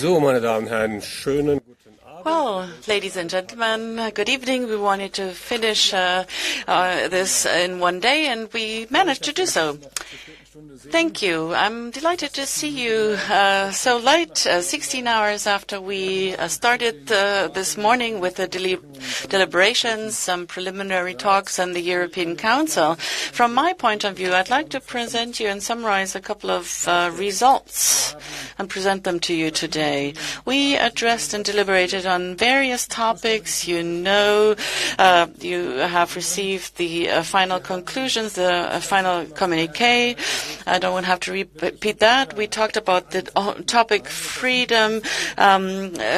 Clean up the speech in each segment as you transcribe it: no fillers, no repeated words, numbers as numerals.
So, meine Damen und Herren, schönen guten Abend. Well, ladies and gentlemen, good evening. We wanted to finish this in one day, and we managed to do so. Thank you. I'm delighted to see you so late, 16 hours after we started this morning with the deliberations, some preliminary talks and the European Council. From my point of view, I'd like to present you and summarize a couple of results and present them to you today. We addressed and deliberated on various topics. You know, you have received the final conclusions, the final communique. I don't have to repeat that. We talked about the topic freedom,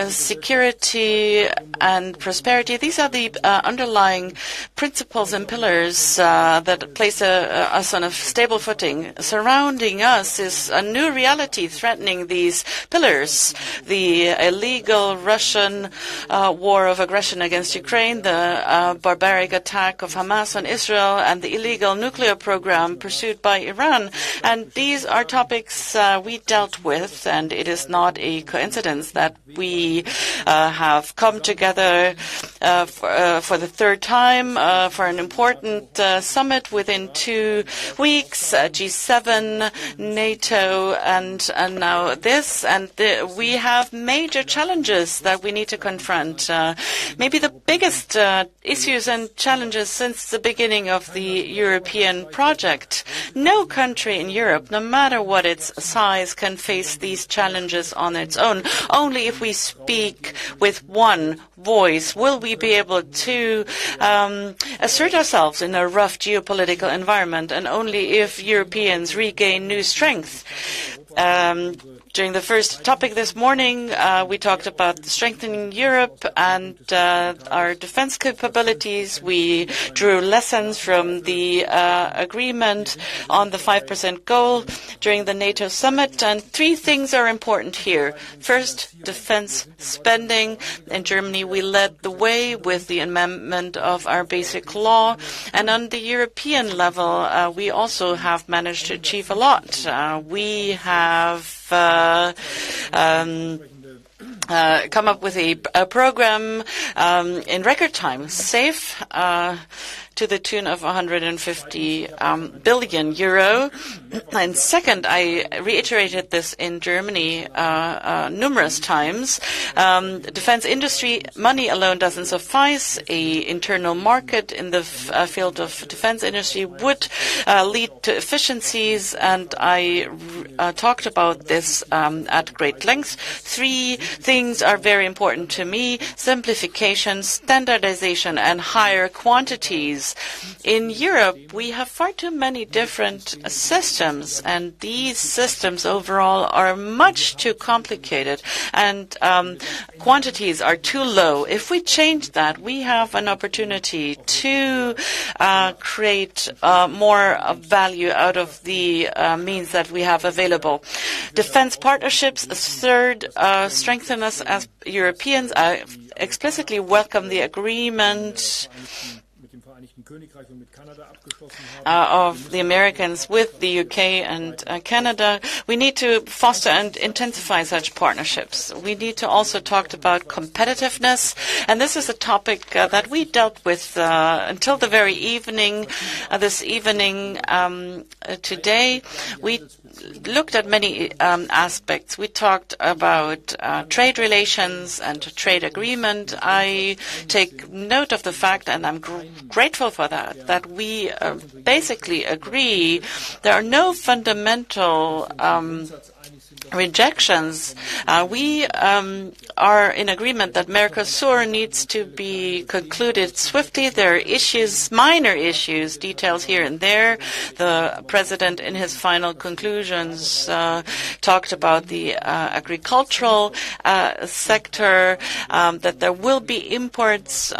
security, and prosperity. These are the underlying principles and pillars that place us on a stable footing. Surrounding us is a new reality threatening these pillars: the illegal Russian war of aggression against Ukraine, the barbaric attack of Hamas on Israel, and the illegal nuclear program pursued by Iran. And these are topics we dealt with, and it is not a coincidence that we have come together for the third time for an important summit within 2 weeks, G7, NATO, and now this. And we have major challenges that we need to confront. Maybe the biggest issues and challenges since the beginning of the European project. No country in Europe, no matter what its size, can face these challenges on its own. Only if we speak with one voice will we be able to assert ourselves in a rough geopolitical environment, and only if Europeans regain new strength. During the first topic this morning, we talked about strengthening Europe and our defense capabilities. We drew lessons from the agreement on the 5% goal during the NATO summit, and 3 things are important here. First, defense spending. In Germany, we led the way with the amendment of our basic law, and on the European level, we also have managed to achieve a lot. We have come up with a program in record time, SAFE, to the tune of 150 billion euro. And second, I reiterated this in Germany numerous times. Defense industry money alone doesn't suffice. An internal market in the field of defense industry would lead to efficiencies, and I talked about this at great length. 3 things are very important to me: simplification, standardization, and higher quantities. In Europe, we have far too many different systems, and these systems overall are much too complicated, and quantities are too low. If we change that, we have an opportunity to create more value out of the means that we have available. Defense partnerships, third, strengthen us as Europeans. I explicitly welcome the agreement of the Americans with the UK and Canada. We need to foster and intensify such partnerships. We need to also talk about competitiveness, and this is a topic that we dealt with until the very evening. This evening today, we looked at many aspects. We talked about trade relations and trade agreement. I take note of the fact, and I'm grateful for that we basically agree there are no fundamental rejections. We are in agreement that Mercosur needs to be concluded swiftly. There are issues, minor issues, details here and there. The President, in his final conclusions, talked about the agricultural sector, that there will be imports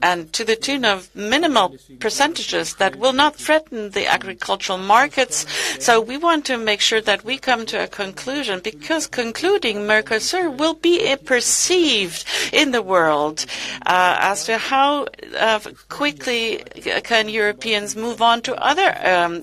and to the tune of minimal percentages that will not threaten the agricultural markets. So we want to make sure that we come to a conclusion, because concluding Mercosur will be perceived in the world as to how quickly can Europeans move on to other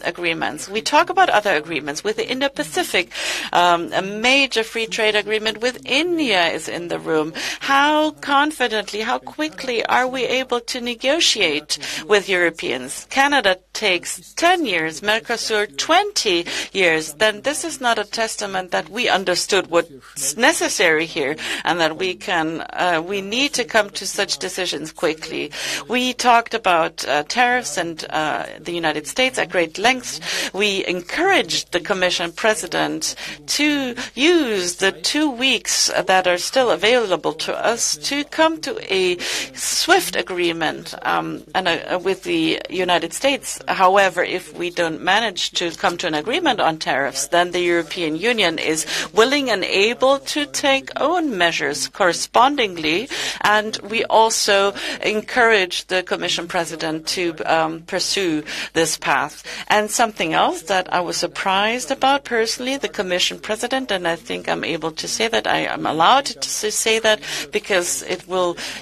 agreements. We talk about other agreements with the Indo-Pacific. A major free trade agreement with India is in the room. How confidently, how quickly are we able to negotiate with Europeans? Canada takes 10 years, Mercosur 20 years. Then this is not a testament that we understood what's necessary here and that we need to come to such decisions quickly. We talked about tariffs and the United States at great length. We encouraged the Commission President to use the 2 weeks that are still available to us to come to a swift agreement with the United States. However, if we don't manage to come to an agreement on tariffs, then the European Union is willing and able to take own measures correspondingly, and we also encourage the Commission President to pursue this path. And something else that I was surprised about personally, the Commission President, and I think I'm able to say that, I am allowed to say that because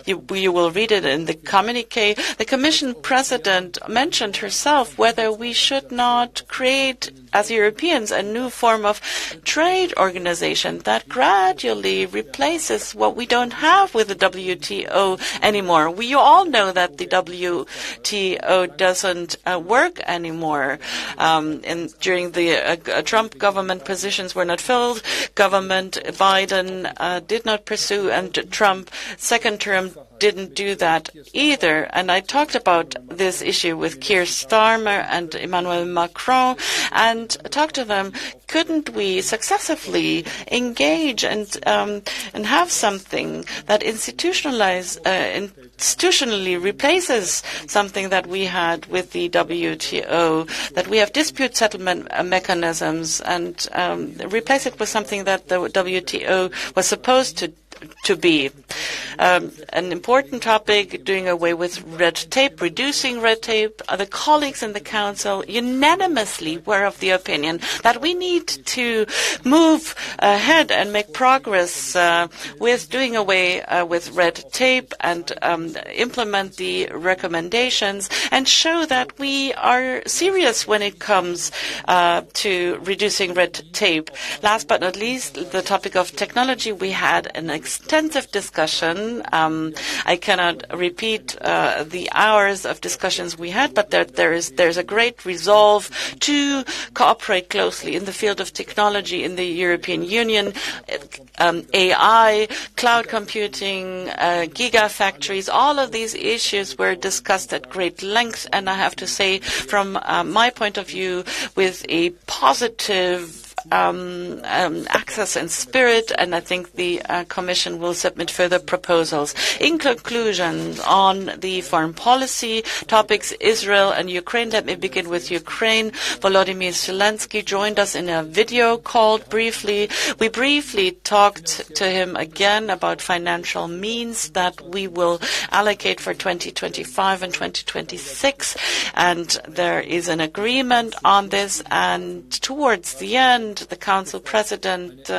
you will read it in the communique. The Commission President mentioned herself whether we should not create, as Europeans, a new form of trade organization that gradually replaces what we don't have with the WTO anymore. We all know that the WTO doesn't work anymore. During the Trump government, positions were not filled. Government Biden did not pursue, and Trump second term didn't do that either. And I talked about this issue with Keir Starmer and Emmanuel Macron and talked to them, couldn't we successively engage and have something that institutionally replaces something that we had with the WTO, that we have dispute settlement mechanisms, and replace it with something that the WTO was supposed to be. An important topic, doing away with red tape, reducing red tape. The colleagues in the Council unanimously were of the opinion that we need to move ahead and make progress with doing away with red tape and implement the recommendations and show that we are serious when it comes to reducing red tape. Last but not least, the topic of technology. We had an extensive discussion. I cannot repeat the hours of discussions we had, but there's a great resolve to cooperate closely in the field of technology in the European Union, AI, cloud computing, gigafactories. All of these issues were discussed at great length, and I have to say, from my point of view, with a positive access and spirit, and I think the Commission will submit further proposals. In conclusion, on the foreign policy topics, Israel and Ukraine, let me begin with Ukraine. Volodymyr Zelensky joined us in a video call briefly. We briefly talked to him again about financial means that we will allocate for 2025 and 2026, and there is an agreement on this, and towards the end, the Council President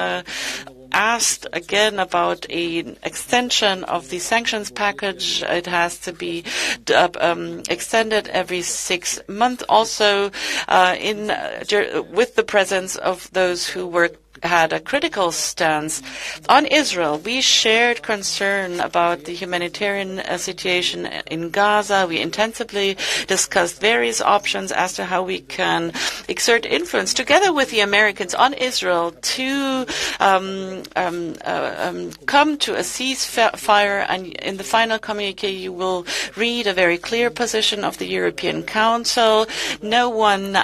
asked again about an extension of the sanctions package. It has to be extended every 6 months, also with the presence of those who had a critical stance. On Israel, we shared concern about the humanitarian situation in Gaza. We intensively discussed various options as to how we can exert influence together with the Americans on Israel to come to a ceasefire. And in the final communique, you will read a very clear position of the European Council. No one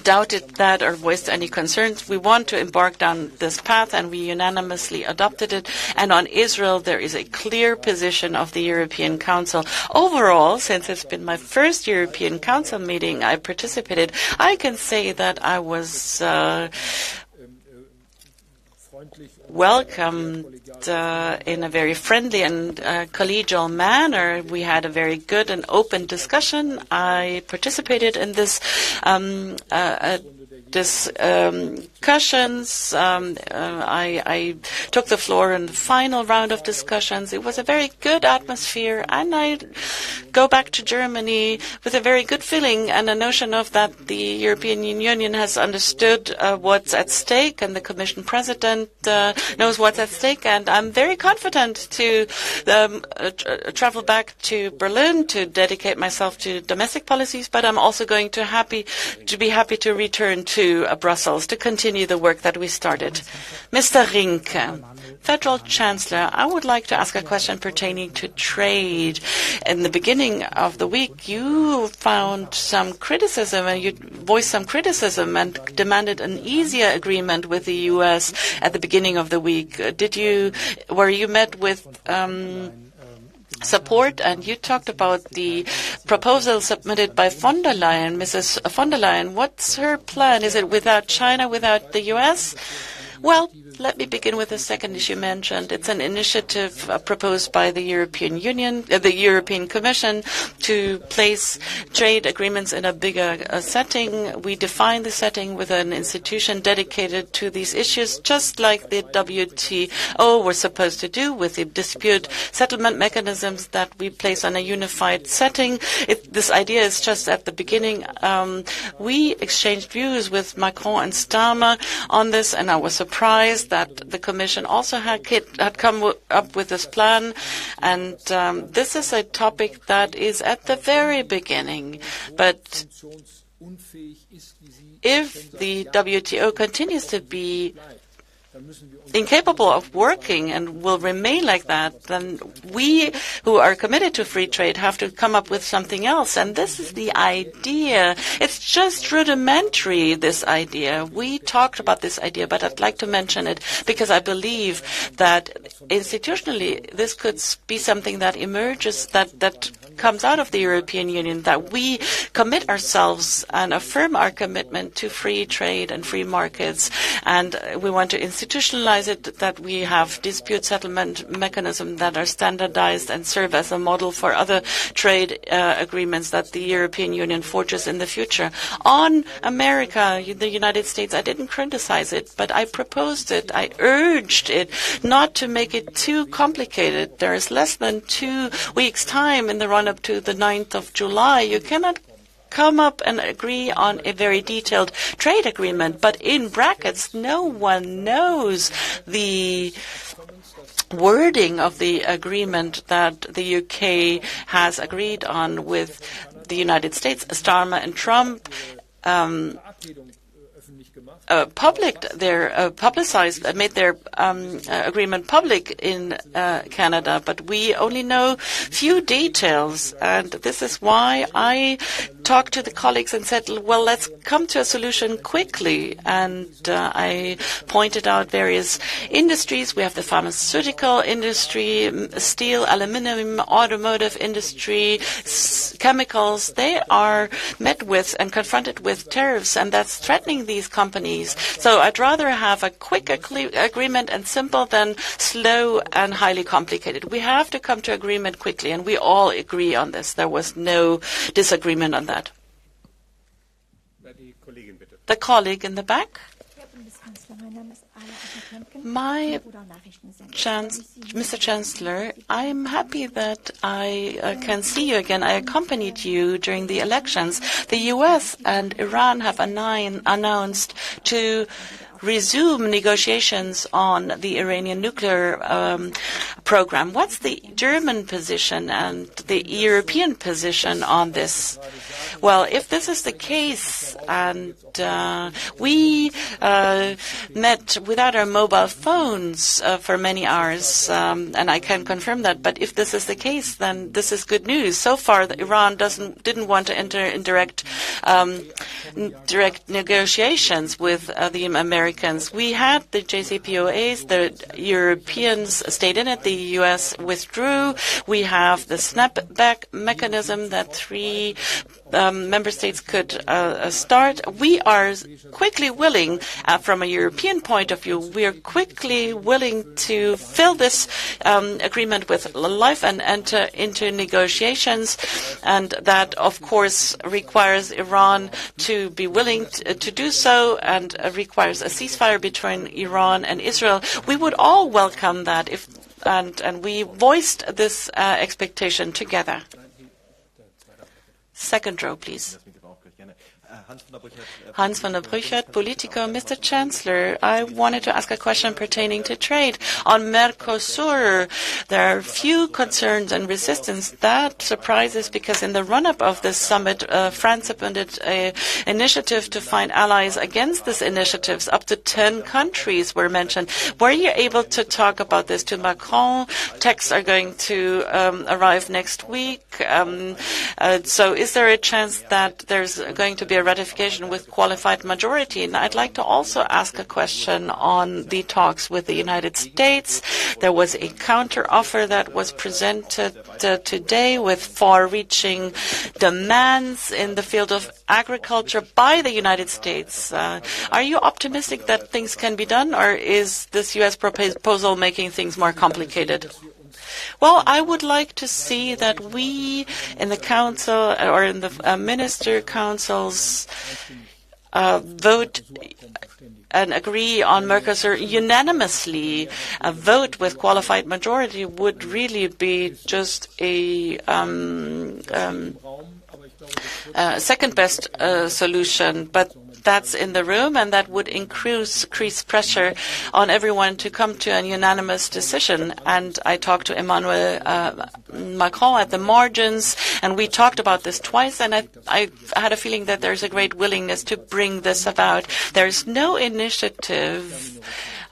doubted that or voiced any concerns. We want to embark down this path, and we unanimously adopted it. And on Israel, there is a clear position of the European Council. Overall, since it's been my first European Council meeting I participated, I can say that I was welcomed in a very friendly and collegial manner. We had a very good and open discussion. I participated in this discussions. I took the floor in the final round of discussions. It was a very good atmosphere, and I go back to Germany with a very good feeling and a notion of that the European Union has understood what's at stake, and the Commission President knows what's at stake, and I'm very confident to travel back to Berlin to dedicate myself to domestic policies, but I'm also going to be happy to return to Brussels to continue the work that we started. Mr. Rinke, Federal Chancellor, I would like to ask a question pertaining to trade. In the beginning of the week, you found some criticism, and you voiced some criticism and demanded an easier agreement with the U.S. at the beginning of the week. Were you met with support? And you talked about the proposal submitted by von der Leyen, Mrs. von der Leyen. What's her plan? Is it without China, without the U.S.? Well, let me begin with the second issue mentioned. It's an initiative proposed by the European Union, the European Commission, to place trade agreements in a bigger setting. We define the setting with an institution dedicated to these issues, just like the WTO were supposed to do with the dispute settlement mechanisms that we place on a unified setting. This idea is just at the beginning. We exchanged views with Macron and Starmer on this, and I was surprised that the Commission also had come up with this plan. And this is a topic that is at the very beginning. But if the WTO continues to be incapable of working and will remain like that, then we who are committed to free trade have to come up with something else. And this is the idea. It's just rudimentary, this idea. We talked about this idea, but I'd like to mention it because I believe that institutionally this could be something that emerges, that comes out of the European Union, that we commit ourselves and affirm our commitment to free trade and free markets. And we want to institutionalize it, that we have dispute settlement mechanisms that are standardized and serve as a model for other trade agreements that the European Union forges in the future. On America, the United States, I didn't criticize it, but I proposed it. I urged it not to make it too complicated. There is less than 2 weeks' time in the run-up to the 9th of July. You cannot come up and agree on a very detailed trade agreement, but in brackets, no one knows the wording of the agreement that the UK has agreed on with the United States. Starmer and Trump made their agreement public in Canada, but we only know few details, and this is why I talked to the colleagues and said, well, let's come to a solution quickly. And I pointed out various industries. We have the pharmaceutical industry, steel, aluminum, automotive industry, chemicals. They are met with and confronted with tariffs, and that's threatening these companies. So I'd rather have a quick agreement and simple than slow and highly complicated. We have to come to agreement quickly, and we all agree on this. There was no disagreement on that. The colleague in the back. Mr. Chancellor, I'm happy that I can see you again. I accompanied you during the elections. The U.S. and Iran have announced to resume negotiations on the Iranian nuclear program. What's the German position and the European position on this? Well, if this is the case, and we met without our mobile phones for many hours, and I can confirm that, but if this is the case, then this is good news. So far, Iran didn't want to enter in direct negotiations with the Americans. We had the JCPOAs, the Europeans stayed in it, the U.S. withdrew. We have the snapback mechanism that 3 member states could start. We are quickly willing, from a European point of view, we are quickly willing to fill this agreement with life and enter into negotiations, and that, of course, requires Iran to be willing to do so, and requires a ceasefire between Iran and Israel. We would all welcome that and we voiced this expectation together. Second row, please. Hans van der Brüchert, Politico. Mr. Chancellor, I wanted to ask a question pertaining to trade. On Mercosur, there are few concerns and resistance. That surprises because in the run-up of this summit, France submitted an initiative to find allies against these initiatives. Up to 10 countries were mentioned. Were you able to talk about this to Macron? Texts are going to arrive next week. So is there a chance that there's going to be a ratification with qualified majority? And I'd like to also ask a question on the talks with the United States. There was a counter-offer that was presented today with far-reaching demands in the field of agriculture by the United States. Are you optimistic that things can be done, or is this U.S. proposal making things more complicated? Well, I would like to see that we in the Council or in the Minister Councils vote and agree on Mercosur unanimously. A vote with qualified majority would really be just a second best solution, but that's in the room, and that would increase pressure on everyone to come to a unanimous decision. And I talked to Emmanuel Macron at the margins, and we talked about this twice, and I had a feeling that there's a great willingness to bring this about. There's no initiative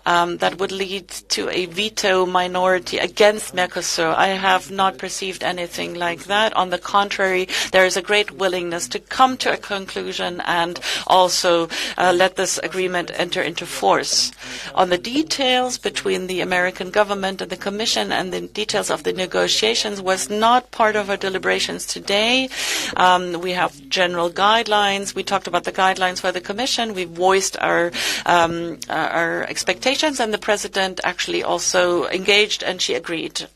that would lead to a veto minority against Mercosur. I have not perceived anything like that. On the contrary, there is a great willingness to come to a conclusion and also let this agreement enter into force. On the details between the American government and the Commission and the details of the negotiations was not part of our deliberations today. We have general guidelines. We talked about the guidelines for the Commission. We voiced our expectations, and the President actually also engaged, and she agreed.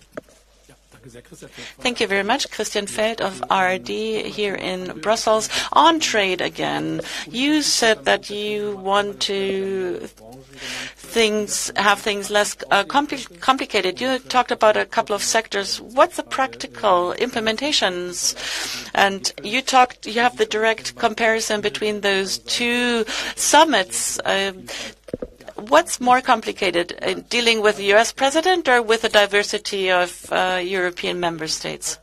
Thank you very much. Christian Feld of RD here in Brussels. On trade again, you said that you want to have things less complicated. You talked about a couple of sectors. What's the practical implementations? And you have the direct comparison between those two summits. What's more complicated, dealing with the U.S. president or with the diversity of European member states?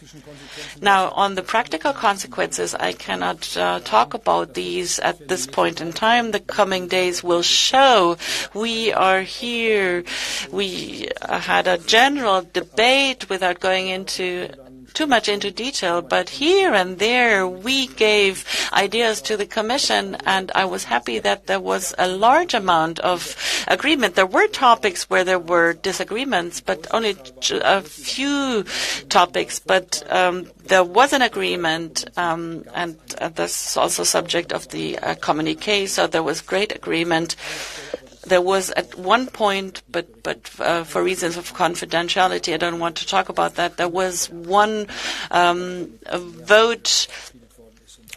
Now, on the practical consequences, I cannot talk about these at this point in time. The coming days will show. We are here. We had a general debate without going into too much into detail, but here and there we gave ideas to the Commission, and I was happy that there was a large amount of agreement. There were topics where there were disagreements, but only a few topics, but there was an agreement, and that's also subject of the communiqué, so there was great agreement. There was at one point, but for reasons of confidentiality, I don't want to talk about that. There was one vote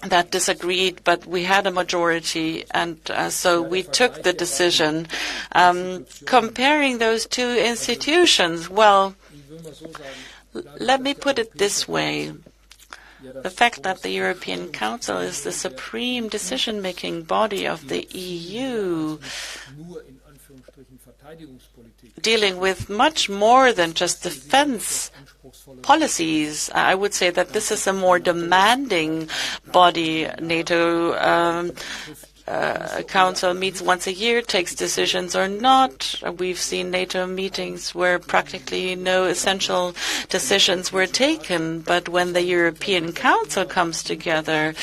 that disagreed, but we had a majority, and so we took the decision. Comparing those two institutions, well, let me put it this way. The fact that the European Council is the supreme decision-making body of the EU, dealing with much more than just defense policies, I would say that this is a more demanding body. NATO Council meets once a year, takes decisions or not. We've seen NATO meetings where practically no essential decisions were taken. But when the European Council comes together,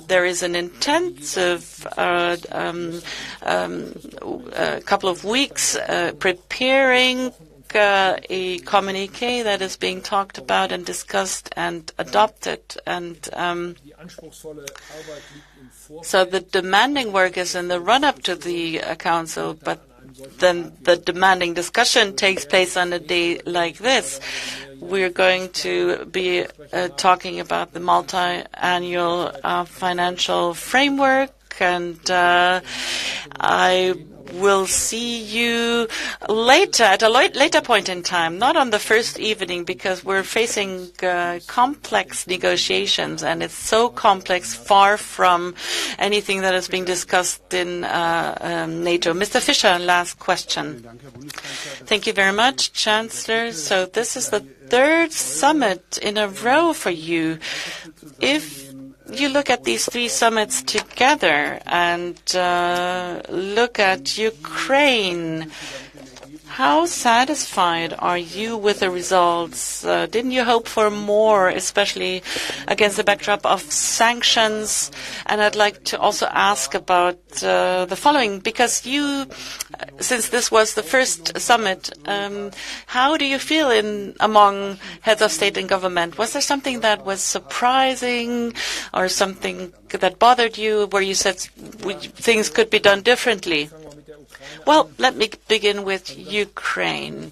there is an intensive couple of weeks preparing a communiqué that is being talked about and discussed and adopted. And so the demanding work is in the run-up to the Council, but then the demanding discussion takes place on a day like this. We're going to be talking about the multi-annual financial framework, and I will see you later, at a later point in time, not on the first evening, because we're facing complex negotiations, and it's so complex, far from anything that is being discussed in NATO. Mr. Fischer, last question. Thank you very much, Chancellor. So this is the third summit in a row for you. If you look at these three summits together and look at Ukraine, how satisfied are you with the results? Didn't you hope for more, especially against the backdrop of sanctions? And I'd like to also ask about the following, because you, since this was the first summit, how do you feel among heads of state and government? Was there something that was surprising or something that bothered you, where you said things could be done differently? Well, let me begin with Ukraine.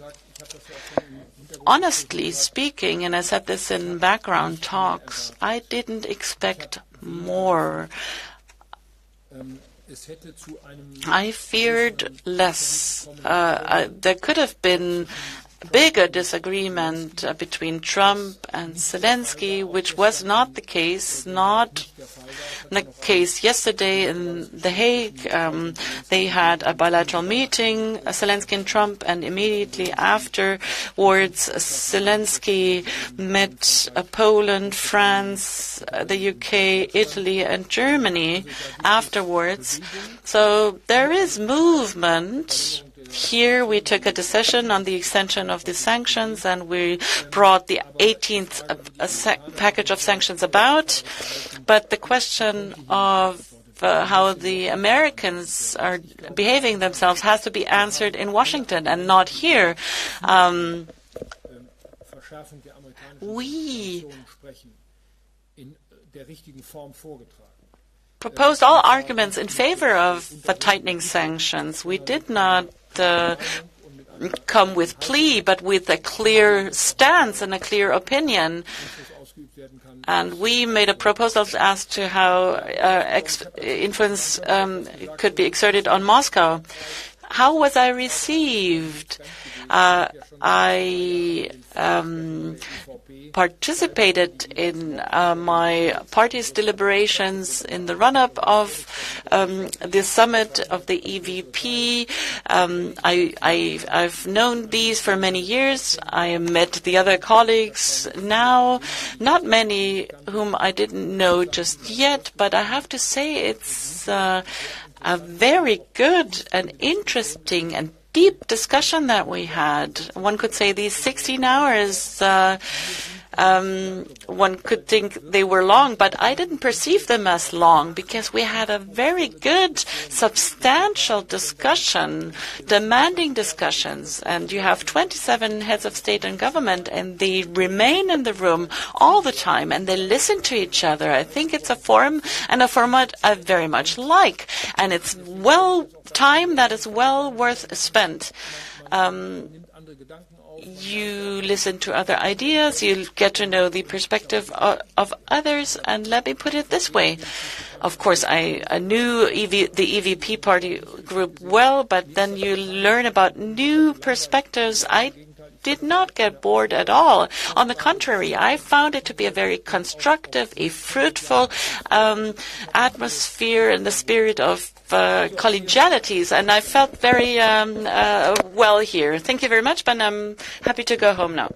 Honestly speaking, and I said this in background talks, I didn't expect more. I feared less. There could have been bigger disagreement between Trump and Zelensky, which was not the case, yesterday in The Hague. They had a bilateral meeting, Zelensky and Trump, and immediately afterwards, Zelensky met Poland, France, the UK, Italy, and Germany afterwards. So there is movement. Here we took a decision on the extension of the sanctions, and we brought the 18th package of sanctions about. But the question of how the Americans are behaving themselves has to be answered in Washington and not here. We proposed all arguments in favor of the tightening sanctions. We did not come with plea, but with a clear stance and a clear opinion. And we made a proposal as to how influence could be exerted on Moscow. How was I received? I participated in my party's deliberations in the run-up of the summit of the EVP. I've known these for many years. I met the other colleagues now, not many whom I didn't know just yet, but I have to say it's a very good and interesting and deep discussion that we had. One could say these 16 hours, one could think they were long, but I didn't perceive them as long because we had a very good, substantial discussion, demanding discussions. And you have 27 heads of state and government, and they remain in the room all the time, and they listen to each other. I think it's a forum and a format I very much like, and it's time that is well worth spent. You listen to other ideas, you get to know the perspective of others, and let me put it this way. Of course, I knew the EVP party group well, but then you learn about new perspectives. I did not get bored at all. On the contrary, I found it to be a very constructive, a fruitful atmosphere in the spirit of collegialities, and I felt very well here. Thank you very much, but I'm happy to go home now.